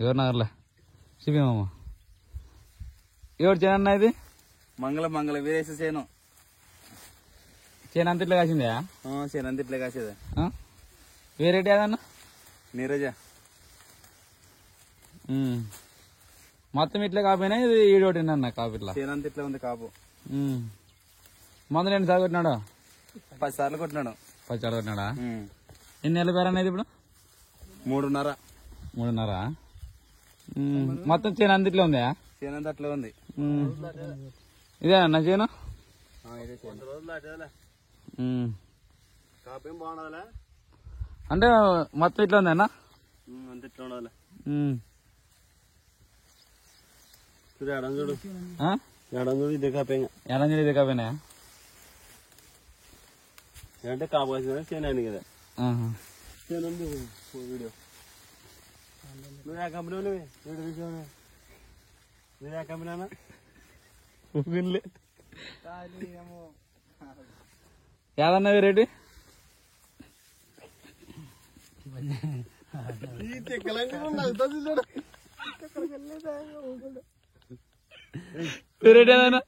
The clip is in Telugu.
ఎవరు నగర్లే చూపిమమ్మ ఎవరు చేనన్నా ఇది మంగళ వీరేశ చేను చేను అంత ఇట్లా కాసిందే చేను అంత ఇట్లే కాసేది వేరేటి ఏదన్నా నీరజ మొత్తం ఇట్లే కాపోయినా ఇది ఈడోటి అన్న కాపు ఇట్లా చేను అంత ఇట్లా ఉంది కాపు మందులు ఎన్నిసార్లు కొట్టినాడు 10 సార్లు కొట్టినాడు 10 సార్లు కొట్టినాడా ఎన్ని నెలల పేరు అనేది ఇప్పుడు 3.5 మొత్తం చేను అంత ఇట్లా ఉందా చేను అంత అట్లే ఉంది ఇదే అన్న చేను కాపేం బాగుండదులే అంటే మొత్తం ఇట్లా ఉంది అన్న అంత ఇట్లా ఉండాలి చూడు ఇది కాపేంగా ఎడంజలి ఇది కాపోయినా అంటే కాపు కాసిన చేను కదా వీడియో నువ్వు ఆ కంపెనీ వీడియో నువ్వు ఆ కంపెనీ అన్నా ఏదన్నా రేటు రేట్ ఏదన్నా